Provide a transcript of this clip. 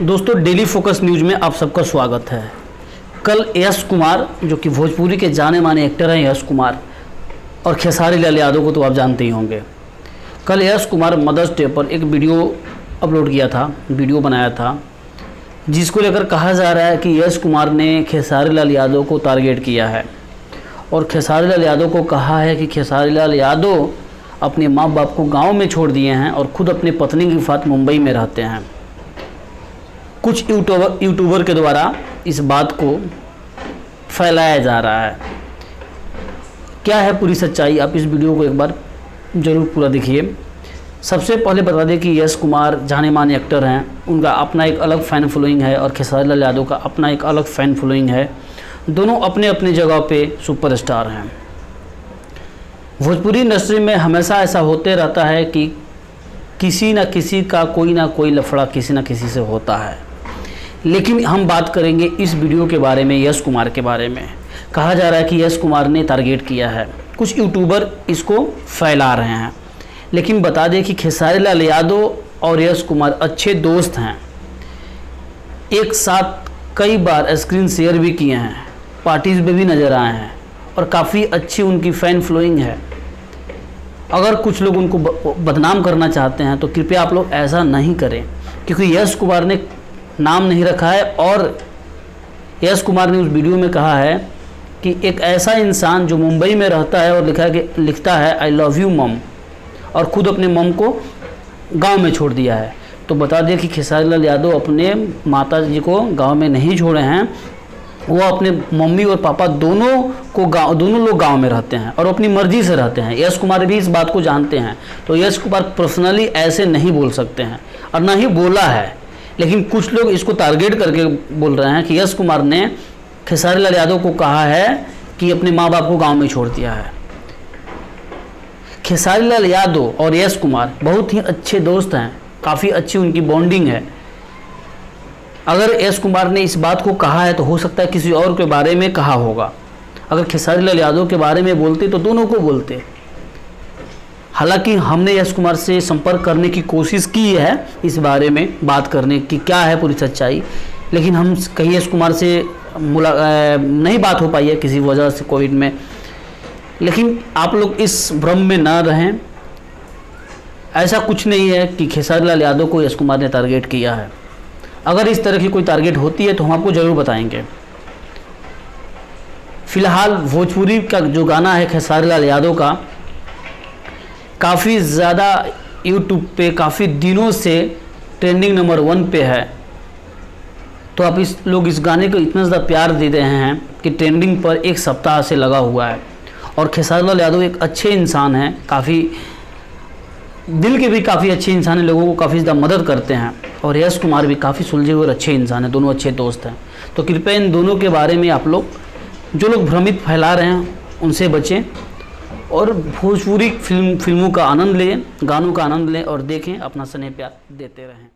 दोस्तों, daily focus news में आप सबका स्वागत है। कल यश कुमार, जो कि भोजपुरी के जाने माने एक्टर हैं यश कुमार, और खेसारी लाल यादव को तो आप जानते ही होंगे। कल यश कुमार मदर्स डे पर एक वीडियो अपलोड किया था, वीडियो बनाया था, जिसको लेकर कहा जा रहा है कि यश कुमार ने खेसारी लाल यादव को टारगेट किया है और खेसारी लाल यादव को कहा है कि खेसारी लाल यादव अपने माँ बाप को गांव में छोड़ दिए हैं और ख़ुद अपनी पत्नी के साथ मुंबई में रहते हैं। कुछ यूट्यूबर के द्वारा इस बात को फैलाया जा रहा है। क्या है पूरी सच्चाई, आप इस वीडियो को एक बार ज़रूर पूरा देखिए। सबसे पहले बता दें कि यश कुमार जाने माने एक्टर हैं, उनका अपना एक अलग फ़ैन फॉलोइंग है और खेसारी लाल यादव का अपना एक अलग फ़ैन फॉलोइंग है। दोनों अपने अपने जगह पे सुपरस्टार हैं। भोजपुरी इंडस्ट्री में हमेशा ऐसा होते रहता है कि किसी न किसी का कोई ना कोई लफड़ा किसी न किसी से होता है, लेकिन हम बात करेंगे इस वीडियो के बारे में, यश कुमार के बारे में। कहा जा रहा है कि यश कुमार ने टारगेट किया है, कुछ यूट्यूबर इसको फैला रहे हैं। लेकिन बता दें कि खेसारी लाल यादव और यश कुमार अच्छे दोस्त हैं, एक साथ कई बार स्क्रीन शेयर भी किए हैं, पार्टीज़ में भी नज़र आए हैं और काफ़ी अच्छी उनकी फ़ैन फॉलोइंग है। अगर कुछ लोग उनको बदनाम करना चाहते हैं तो कृपया आप लोग ऐसा नहीं करें, क्योंकि यश कुमार ने नाम नहीं रखा है और यश कुमार ने उस वीडियो में कहा है कि एक ऐसा इंसान जो मुंबई में रहता है और लिखता है आई लव यू मम, और ख़ुद अपने मम को गांव में छोड़ दिया है। तो बता दें कि खेसारी लाल यादव अपने माता जी को गांव में नहीं छोड़े हैं, वो अपने मम्मी और पापा दोनों लोग गांव में रहते हैं और अपनी मर्ज़ी से रहते हैं। यश कुमार भी इस बात को जानते हैं, तो यश कुमार पर्सनली ऐसे नहीं बोल सकते हैं और ना ही बोला है। लेकिन कुछ लोग इसको टारगेट करके बोल रहे हैं कि यश कुमार ने खेसारी लाल यादव को कहा है कि अपने माँ बाप को गांव में छोड़ दिया है। खेसारी लाल यादव और यश कुमार बहुत ही अच्छे दोस्त हैं, काफ़ी अच्छी उनकी बॉन्डिंग है। अगर यश कुमार ने इस बात को कहा है तो हो सकता है किसी और के बारे में कहा होगा। अगर खेसारी लाल यादव के बारे में बोलते तो दोनों को बोलते। हालांकि हमने यश कुमार से संपर्क करने की कोशिश की है, इस बारे में बात करने की क्या है पूरी सच्चाई, लेकिन हम कहीं यश कुमार से नहीं बात हो पाई है किसी वजह से, कोविड में। लेकिन आप लोग इस भ्रम में ना रहें, ऐसा कुछ नहीं है कि खेसारी लाल यादव को यश कुमार ने टारगेट किया है। अगर इस तरह की कोई टारगेट होती है तो हम आपको ज़रूर बताएंगे। फिलहाल भोजपुरी का जो गाना है खेसारी लाल यादव का, काफ़ी ज़्यादा यूट्यूब पे काफ़ी दिनों से ट्रेंडिंग नंबर 1 पे है। तो आप लोग इस गाने को इतना ज़्यादा प्यार दे रहे हैं कि ट्रेंडिंग पर एक सप्ताह से लगा हुआ है। और खेसारी लाल यादव एक अच्छे इंसान हैं, काफ़ी दिल के भी काफ़ी अच्छे इंसान हैं, लोगों को काफ़ी ज़्यादा मदद करते हैं। और यश कुमार भी काफ़ी सुलझे हुए और अच्छे इंसान हैं, दोनों अच्छे दोस्त हैं। तो कृपया इन दोनों के बारे में आप लोग, जो लोग भ्रमित फैला रहे हैं, उनसे बचें और भोजपुरी फिल्मों का आनंद लें, गानों का आनंद लें और देखें, अपना स्नेह प्यार देते रहें।